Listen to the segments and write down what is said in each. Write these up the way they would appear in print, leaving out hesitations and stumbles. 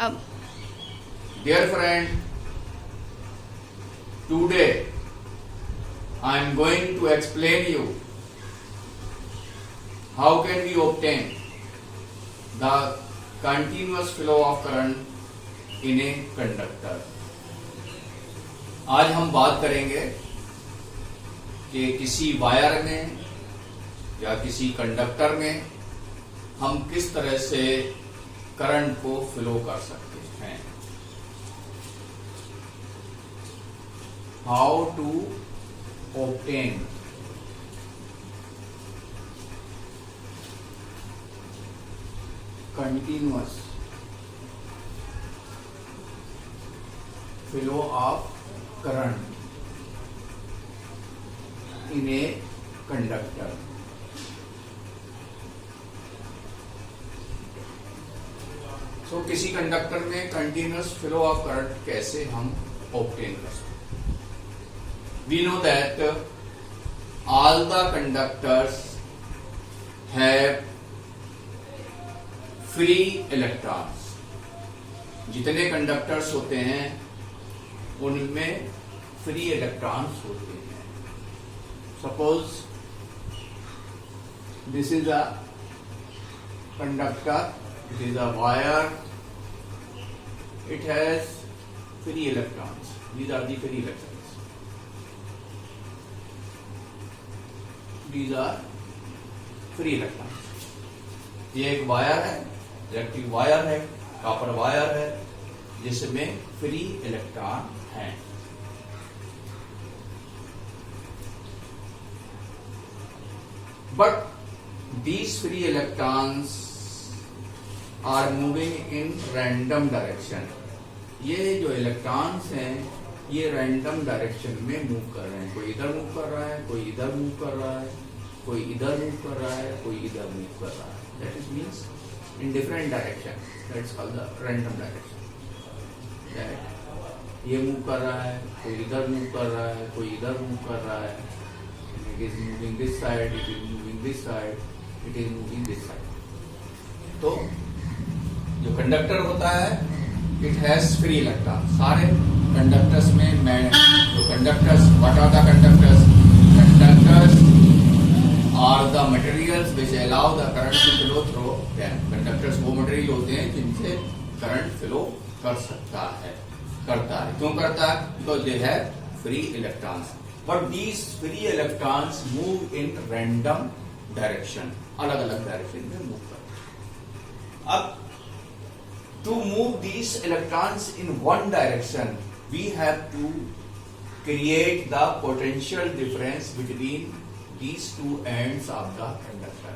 अब Dear friend, today I am going to explain you how can we obtain the continuous flow of current in a conductor. आज हम बात करेंगे कि किसी वायर में या किसी कंडक्टर में हम किस तरह से करंट को फ्लो कर सकते हैं. How to obtain continuous flow of current in a conductor. So किसी कंडक्टर में कंटिन्यूअस फ्लो ऑफ करंट कैसे हम ऑब्टेन कर सकते. We know that all the conductors have free electrons. जितने कंडक्टर्स होते हैं उनमें फ्री इलेक्ट्रॉन्स होते हैं. Suppose this is a conductor, it is a wire, it has free electrons. These are the free electrons. These are free electrons. ये एक wire है, electric wire है, कॉपर वायर है, जिसमें फ्री इलेक्ट्रॉन है. But these free electrons are moving in random direction. ये जो electrons हैं ये रैंडम डायरेक्शन में मूव कर रहे हैं. कोई इधर मूव कर रहा है, कोई इधर मूव कर रहा है, कोई इधर मूव कर रहा है, कोई इधर मूव कर रहा है. That is means in different direction. That's called the random direction. ये मूव कर रहा है, कोई इधर मूव कर रहा है, कोई इधर मूव कर रहा है. It is moving this side, it is moving this side, it is moving this side. तो जो कंडक्टर होता है इट हैज फ्री इलेक्ट्रॉन. सारे कंडक्टर्स में मैं जो conductors, what are the conductors? Conductors are the materials which allow the current to flow through them. Conductors वो material होते हैं जिनसे करंट फ्लो कर सकता है, करता है. क्यों करता है? Because they have free electrons. But these free electrons move in random direction. अलग अलग डायरेक्शन में मूव करते हैं. अब to move these electrons in one direction, we have to create the potential difference between these two ends of the conductor.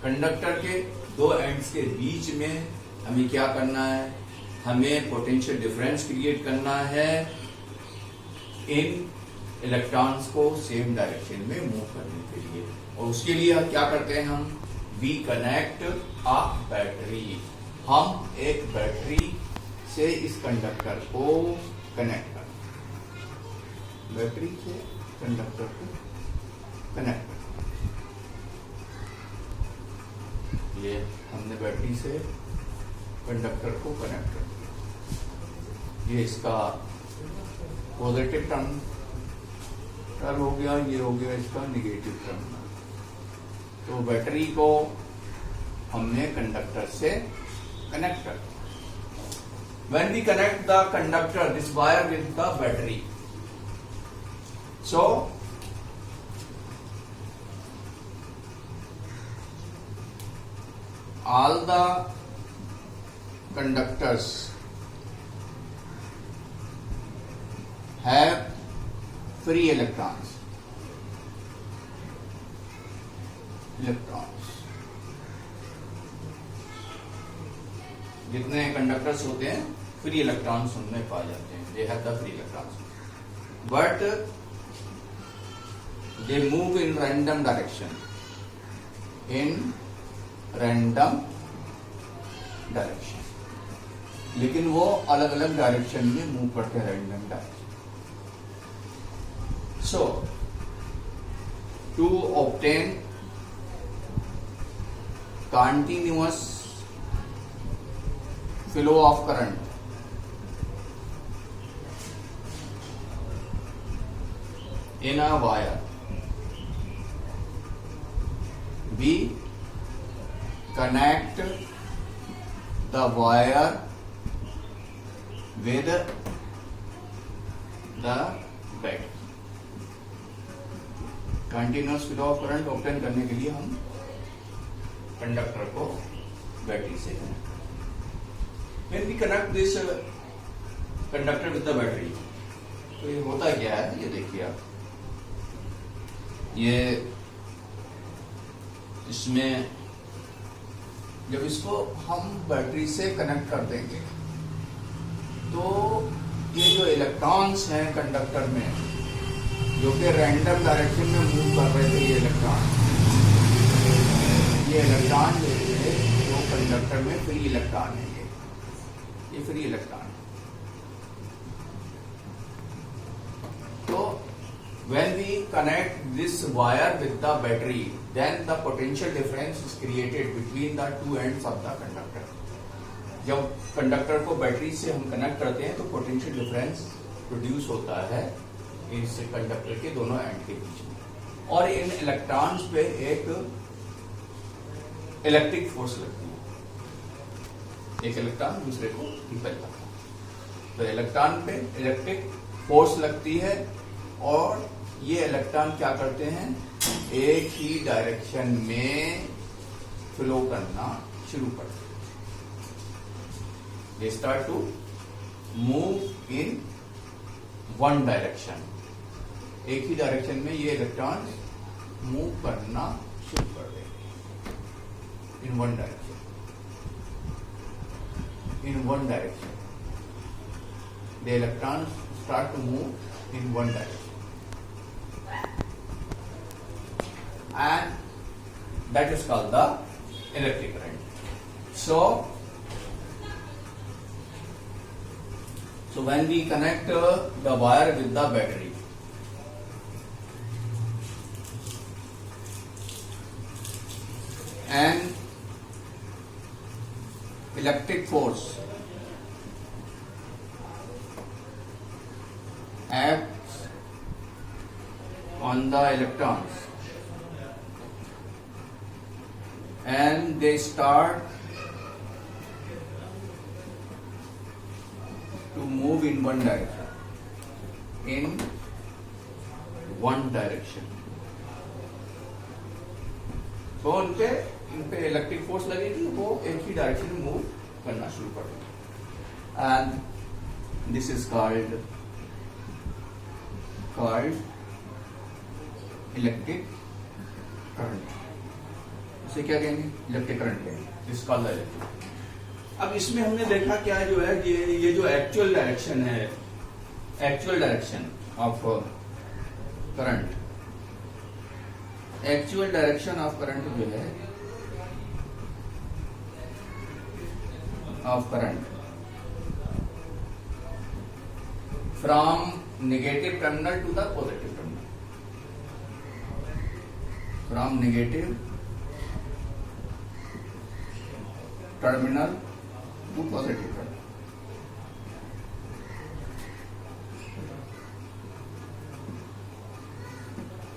Conductor के दो ends के बीच में हमें क्या करना है? हमें पोटेंशियल डिफरेंस क्रिएट करना है इन इलेक्ट्रॉन्स को सेम डायरेक्शन में मूव करने के लिए. और उसके लिए क्या करते हैं हम? We connect a battery. हम एक बैटरी से इस कंडक्टर को कनेक्ट करते हैं. बैटरी से कंडक्टर को कनेक्ट करते हैं. ये हमने बैटरी से कंडक्टर को कनेक्ट कर दिया. ये इसका पॉजिटिव टर्मिनल हो गया, ये हो गया इसका निगेटिव टर्मिनल. तो बैटरी को हमने कंडक्टर से connect कर. When we connect the conductor, this wire with the battery, so all the conductors have free electrons. जितने कंडक्टर्स होते हैं फ्री इलेक्ट्रॉन्स उनमें पाए जाते हैं. They have the free electrons, but they move in random direction. In random direction, लेकिन वो अलग अलग डायरेक्शन में मूव करते हैं. Random direction. So to obtain continuous flow of current in a wire, we connect the wire with the battery. Continuous flow of current obtain करने के लिए हम कंडक्टर को बैटरी से connect. When we connect this conductor with the battery, तो ये होता क्या है, ये देखिए आप, ये इसमें जब इसको हम बैटरी से कनेक्ट कर देंगे तो ये जो इलेक्ट्रॉन्स हैं कंडक्टर में, जो कि रैंडम डायरेक्शन में मूव कर रहे थे, ये इलेक्ट्रॉन जो है वो कंडक्टर में फ्री इलेक्ट्रॉन है, ये फ्री इलेक्ट्रॉन है। तो when we connect this wire with the battery, then the potential difference is created between the two ends of the conductor. जब कंडक्टर को बैटरी से हम कनेक्ट करते हैं तो पोटेंशियल डिफरेंस प्रोड्यूस होता है इस कंडक्टर के दोनों एंड के बीच में, और इन इलेक्ट्रॉन्स पे एक इलेक्ट्रिक फोर्स लगती है, एक इलेक्ट्रॉन दूसरे को रिपेल करता है, तो इलेक्ट्रॉन पे इलेक्ट्रिक फोर्स लगती है और ये इलेक्ट्रॉन क्या करते हैं, एक ही डायरेक्शन में फ्लो करना शुरू करते हैं। They start to move in one direction. एक ही डायरेक्शन में ये इलेक्ट्रॉन मूव करना शुरू कर देंगे, in one direction, in one direction. The electrons start to move in one direction, and that is called the electric current. So when we connect the wire with the battery, and electric force acts on the electrons and they start to move in one direction. तो इन पे electric force लगेगी, वो एक ही direction में move करना शुरू कर देगा, and this is called electric current. इसे क्या कहेंगे, इलेक्ट्रिक करंट कहेंगे, दिस कॉल्ड इलेक्ट्रिक। अब इसमें हमने देखा क्या जो है, ये जो एक्चुअल डायरेक्शन है, actual direction of current, actual direction of current जो है, of current from negative terminal to the positive terminal, from negative terminal to positive terminal.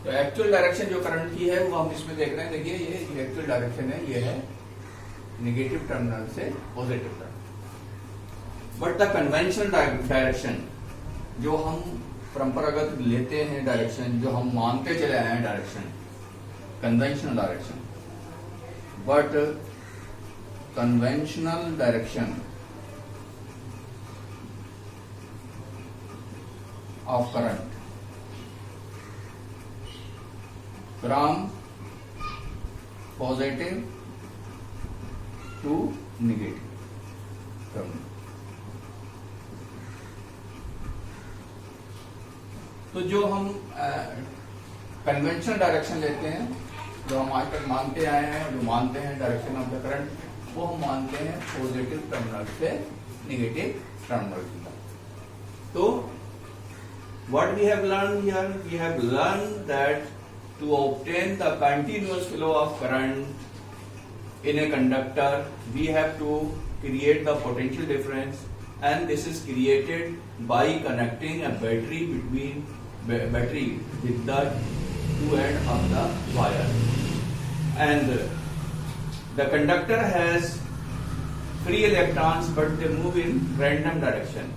तो एक्चुअल डायरेक्शन जो करंट की है वो हम इसमें देख रहे हैं। देखिए ये एक्चुअल डायरेक्शन है, ये है नेगेटिव टर्मिनल से positive terminal. But the conventional direction जो हम परंपरागत लेते हैं, डायरेक्शन जो हम मानते चले आए हैं, direction conventional direction, but conventional direction of current from positive to negative terminal। तो जो हम कन्वेंशनल डायरेक्शन लेते हैं, जो हम आज तक मानते आए हैं, जो मानते हैं डायरेक्शन ऑफ द करंट, वो हम मानते हैं पॉजिटिव टर्मिनल से नेगेटिव टर्मिनल की तरफ। तो what we have learn here, we have learn that to obtain the continuous flow of current in a conductor, we have to create the potential difference, and this is created by connecting a battery between battery with the two end of the wire, and the conductor has free electrons, but they move in random direction.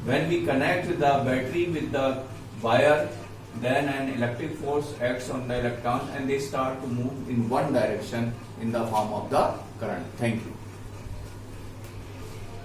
When we connect the battery with the wire, then an electric force acts on the electrons and they start to move in one direction in the form of the current. Thank you.